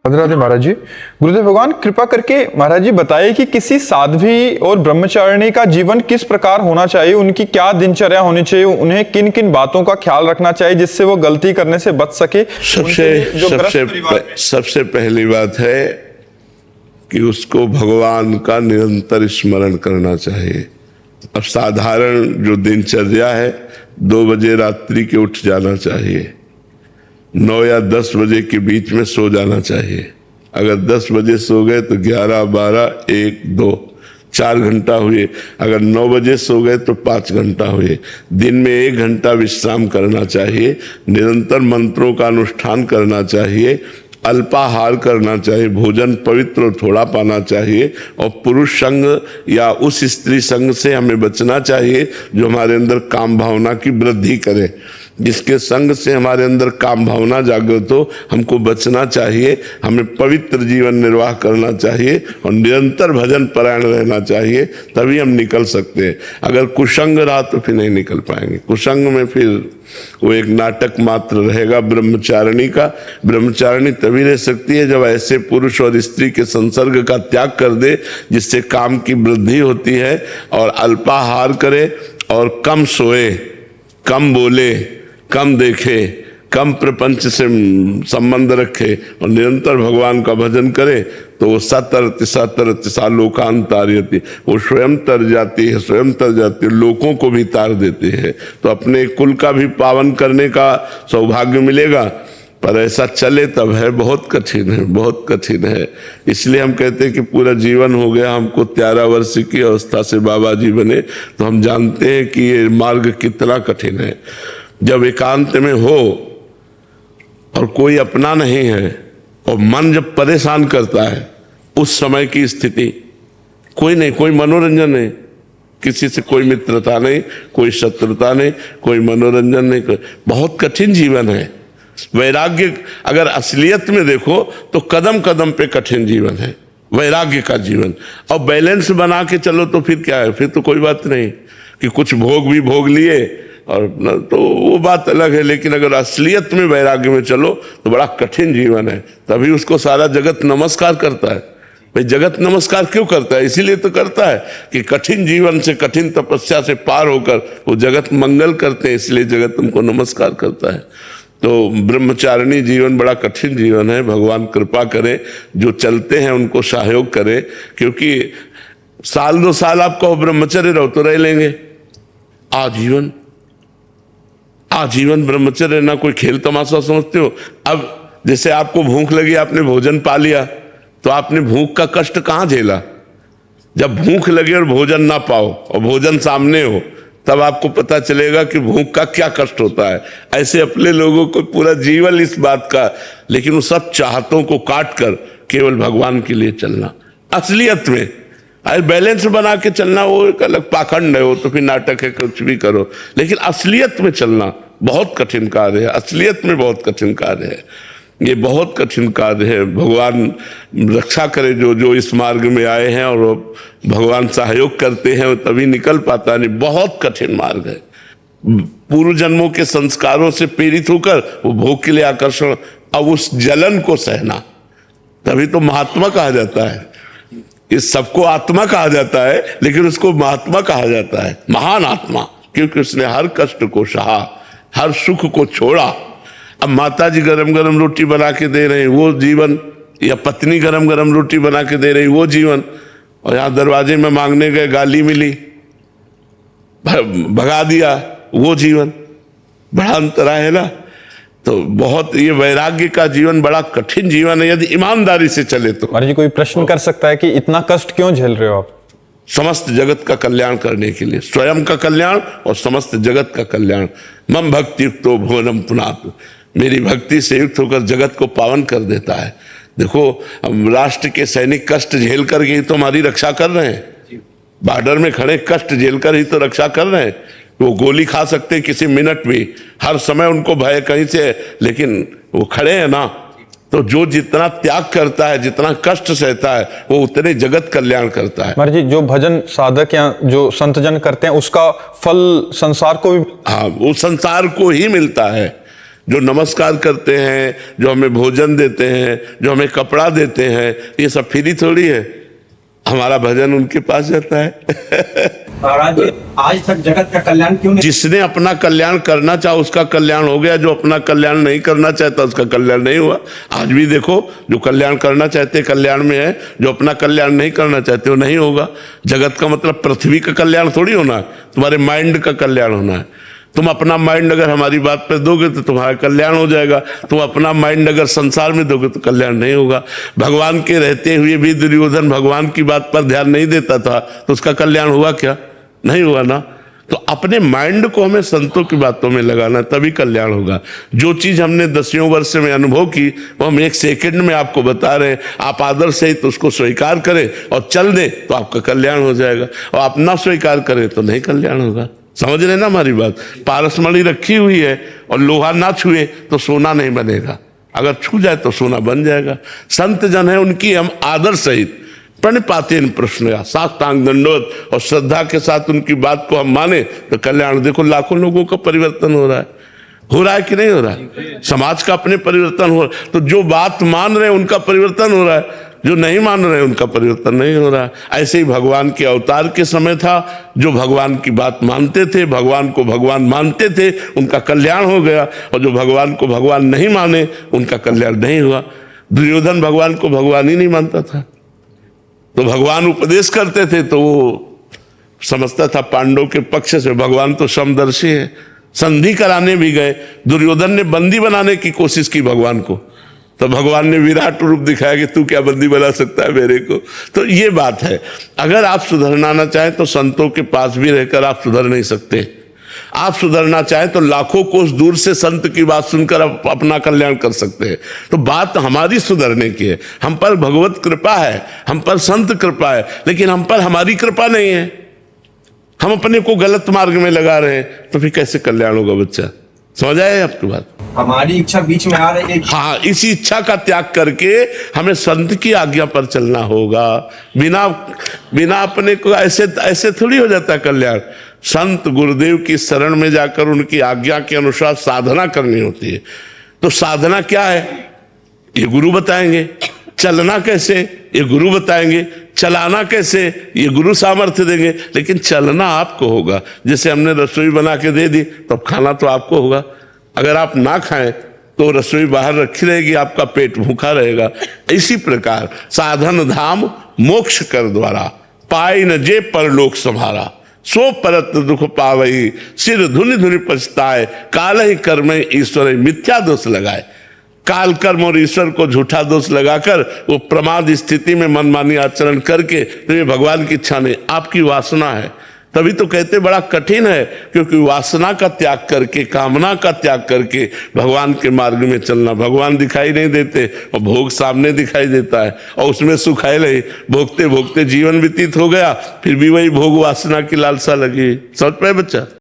राधे राधे महाराज जी। गुरुदेव भगवान कृपा करके महाराज जी बताइए कि किसी साध्वी और ब्रह्मचारिणी का जीवन किस प्रकार होना चाहिए, उनकी क्या दिनचर्या होनी चाहिए, उन्हें किन किन बातों का ख्याल रखना चाहिए जिससे वो गलती करने से बच सके। सबसे पहली बात है कि उसको भगवान का निरंतर स्मरण करना चाहिए। अब साधारण जो दिनचर्या है, 2 बजे रात्रि के उठ जाना चाहिए, 9 या 10 बजे के बीच में सो जाना चाहिए। अगर 10 बजे सो गए तो 11, 12, 1, 2, 4 घंटा हुए। अगर 9 बजे सो गए तो 5 घंटा हुए। दिन में 1 घंटा विश्राम करना चाहिए। निरंतर मंत्रों का अनुष्ठान करना चाहिए। अल्पाहार करना चाहिए। भोजन पवित्र थोड़ा पाना चाहिए। और पुरुष संग या उस स्त्री संग से हमें बचना चाहिए जो हमारे अंदर काम भावना की वृद्धि करे। जिसके संग से हमारे अंदर काम भावना जागृत हो, हमको बचना चाहिए। हमें पवित्र जीवन निर्वाह करना चाहिए और निरंतर भजन परायण रहना चाहिए, तभी हम निकल सकते हैं। अगर कुसंग रहा तो फिर नहीं निकल पाएंगे। कुसंग में फिर वो एक नाटक मात्र रहेगा ब्रह्मचारिणी का। ब्रह्मचारिणी तभी रह सकती है जब ऐसे पुरुष और स्त्री के संसर्ग का त्याग कर दे जिससे काम की वृद्धि होती है, और अल्पाहार करे और कम सोए, कम बोले, कम देखे, कम प्रपंच से संबंध रखे और निरंतर भगवान का भजन करे, तो वो सतरतिसा लोकांतार्यति, वो स्वयं तर जाती है, स्वयं तर जाती है, लोगों को भी तार देती है। तो अपने कुल का भी पावन करने का सौभाग्य मिलेगा। पर ऐसा चले तब है, बहुत कठिन है, बहुत कठिन है। इसलिए हम कहते हैं कि पूरा जीवन हो गया हमको 13 वर्ष की अवस्था से बाबा जी बने, तो हम जानते हैं कि ये मार्ग कितना कठिन है। जब एकांत में हो और कोई अपना नहीं है और मन जब परेशान करता है, उस समय की स्थिति कोई नहीं, कोई मनोरंजन नहीं, किसी से कोई मित्रता नहीं, कोई शत्रुता नहीं, कोई मनोरंजन नहीं, बहुत कठिन जीवन है। वैराग्य अगर असलियत में देखो तो कदम कदम पे कठिन जीवन है वैराग्य का जीवन। और बैलेंस बना के चलो तो फिर क्या है, फिर तो कोई बात नहीं कि कुछ भोग भी भोग लिए और तो वो बात अलग है। लेकिन अगर असलियत में वैराग्य में चलो तो बड़ा कठिन जीवन है। तभी उसको सारा जगत नमस्कार करता है। भाई जगत नमस्कार क्यों करता है? इसीलिए तो करता है कि कठिन जीवन से, कठिन तपस्या से पार होकर वो जगत मंगल करते हैं, इसलिए जगत तुमको नमस्कार करता है। तो ब्रह्मचारिणी जीवन बड़ा कठिन जीवन है। भगवान कृपा करे, जो चलते हैं उनको सहयोग करे, क्योंकि 1-2 साल आप कहो ब्रह्मचर्य रहो तो रह लेंगे। आजीवन आजीवन ब्रह्मचर्य ना कोई खेल तमाशा समझते हो। अब जैसे आपको भूख लगी, आपने भोजन पा लिया, तो आपने भूख का कष्ट कहाँ झेला? जब भूख लगे और भोजन ना पाओ और भोजन सामने हो, तब आपको पता चलेगा कि भूख का क्या कष्ट होता है। ऐसे अपने लोगों को पूरा जीवन इस बात का, लेकिन उन सब चाहतों को काट कर केवल भगवान के लिए चलना असलियत में। बैलेंस बना के चलना वो एक अलग पाखंड है, वो तो फिर नाटक है, कुछ भी करो। लेकिन असलियत में चलना बहुत कठिन कार्य है। असलियत में बहुत कठिन कार्य है। ये बहुत कठिन कार्य है। भगवान रक्षा करे जो जो इस मार्ग में आए हैं, और भगवान सहयोग करते हैं तभी निकल पाता। नहीं, बहुत कठिन मार्ग है। पूर्व जन्मों के संस्कारों से प्रेरित होकर वो भोग के लिए आकर्षण, अब उस जलन को सहना, तभी तो महात्मा कहा जाता है। इस सबको आत्मा कहा जाता है, लेकिन उसको महात्मा कहा जाता है, महान आत्मा, क्योंकि उसने हर कष्ट को सहा, हर सुख को छोड़ा। अब माता जी गरम गरम रोटी बना के दे रहे हैं, वो जीवन, या पत्नी गरम गरम रोटी बना के दे रही, वो जीवन। और यहाँ दरवाजे में मांगने गए, गाली मिली, भगा दिया, वो जीवन। बड़ा अंतर है ना। तो बहुत ये वैराग्य का जीवन बड़ा कठिन जीवन है, यदि ईमानदारी से चले तो। महाराज जी कोई प्रश्न कर सकता है कि इतना कष्ट क्यों झेल रहे हो आप? समस्त जगत का कल्याण करने के लिए, स्वयं का कल्याण और समस्त जगत का कल्याण। मम भक्ति युक्तो भुवनम पुनातु, मेरी भक्ति से युक्त होकर जगत को पावन कर देता है। देखो, हम राष्ट्र के सैनिक कष्ट झेल कर ही तो हमारी रक्षा कर रहे हैं। बॉर्डर में खड़े कष्ट झेल कर ही तो रक्षा कर रहे हैं। वो गोली खा सकते हैं किसी मिनट भी, हर समय उनको भय कहीं से, लेकिन वो खड़े हैं ना। तो जो जितना त्याग करता है, जितना कष्ट सहता है, वो उतने जगत कल्याण करता है। महाराज जी, जो भजन साधक या जो संत जन करते हैं उसका फल संसार को भी, हाँ, वो संसार को ही मिलता है। जो नमस्कार करते हैं, जो हमें भोजन देते हैं, जो हमें कपड़ा देते हैं, ये सब फ्री थोड़ी है। हमारा भजन उनके पास जाता है। महाराज जी, आज तक जगत का कल्याण क्यों नहीं? जिसने अपना कल्याण करना चाहा उसका कल्याण हो गया, जो अपना कल्याण नहीं करना चाहता उसका कल्याण नहीं हुआ। आज भी देखो, जो कल्याण करना चाहते कल्याण में है, जो अपना कल्याण नहीं करना चाहते वो नहीं होगा। जगत का मतलब पृथ्वी का कल्याण थोड़ी होना है, तुम्हारे माइंड का कल्याण होना है। तुम अपना माइंड अगर हमारी बात पर दोगे तो तुम्हारा कल्याण हो जाएगा, तुम अपना माइंड अगर संसार में दोगे तो कल्याण नहीं होगा। भगवान के रहते हुए भी दुर्योधन भगवान की बात पर ध्यान नहीं देता था, तो उसका कल्याण हुआ क्या? नहीं हुआ ना। तो अपने माइंड को हमें संतों की बातों में लगाना, तभी कल्याण होगा। जो चीज हमने 10 वर्ष में अनुभव की वो हम 1 सेकंड में आपको बता रहे हैं। आप आदर सहित उसको स्वीकार करें और चल दें तो आपका कल्याण हो जाएगा, और आप ना स्वीकार करें तो नहीं कल्याण होगा। समझ रहे ना हमारी बात? पारसमणि रखी हुई है और लोहा ना छुए तो सोना नहीं बनेगा, अगर छू जाए तो सोना बन जाएगा। संत जन है, उनकी हम आदर सहित प्रणिपातेन प्रश्न साष्टांग दंडवत और श्रद्धा के साथ उनकी बात को हम माने तो कल्याण। देखो लाखों लोगों का परिवर्तन हो रहा है कि नहीं हो रहा है? समाज का अपने परिवर्तन हो रहा है। तो जो बात मान रहे हैं उनका परिवर्तन हो रहा है, जो नहीं मान रहे उनका परिवर्तन नहीं हो रहा है। ऐसे ही भगवान के अवतार के समय था, जो भगवान की बात मानते थे, भगवान को भगवान मानते थे, उनका कल्याण हो गया, और जो भगवान को भगवान नहीं माने उनका कल्याण नहीं हुआ। दुर्योधन भगवान को भगवान ही नहीं मानता था, तो भगवान उपदेश करते थे तो वो समझता था पांडव के पक्ष से, भगवान तो समदर्शी है। संधि कराने भी गए, दुर्योधन ने बंदी बनाने की कोशिश की भगवान को, तो भगवान ने विराट रूप दिखाया कि तू क्या बंदी बना सकता है मेरे को। तो ये बात है, अगर आप सुधरना ना चाहें तो संतों के पास भी रहकर आप सुधर नहीं सकते। आप सुधरना चाहें तो लाखों कोस दूर से संत की बात सुनकर आप अपना कल्याण कर सकते हैं। तो बात हमारी सुधरने की है, हम पर भगवत कृपा है, हम पर संत कृपा है, लेकिन हम पर हमारी कृपा नहीं है। हम अपने को गलत मार्ग में लगा रहे हैं, तो फिर कैसे कल्याण होगा बच्चा? समझ आए आपकी बात? हमारी इच्छा बीच में आ रही है। हाँ, इसी इच्छा का त्याग करके हमें संत की आज्ञा पर चलना होगा। बिना अपने को ऐसे थोड़ी हो जाता कल्याण। संत गुरुदेव की शरण में जाकर उनकी आज्ञा के अनुसार साधना करनी होती है। तो साधना क्या है ये गुरु बताएंगे, चलना कैसे ये गुरु बताएंगे, चलाना कैसे ये गुरु सामर्थ्य देंगे, लेकिन चलना आपको होगा। जैसे हमने रसोई बना के दे दी तो खाना तो आपको होगा। अगर आप ना खाएं तो रसोई बाहर रखी रहेगी, आपका पेट भूखा रहेगा। इसी प्रकार साधन धाम मोक्ष कर द्वारा, पाई न जे परलोक संभारा, सो परत दुख पावई, सिर धुनि धुनि पछताए, काल ही कर्म ईश्वर मिथ्या दोष लगाए। काल कर्म और ईश्वर को झूठा दोष लगाकर वो प्रमाद स्थिति में मनमानी आचरण करके, तो ये भगवान की इच्छा नहीं, आपकी वासना है। तभी तो कहते बड़ा कठिन है, क्योंकि वासना का त्याग करके, कामना का त्याग करके भगवान के मार्ग में चलना। भगवान दिखाई नहीं देते और भोग सामने दिखाई देता है, और उसमें सुख है नहीं। भोगते भोगते जीवन व्यतीत हो गया, फिर भी वही भोग वासना की लालसा लगी। समझ पाए बच्चा?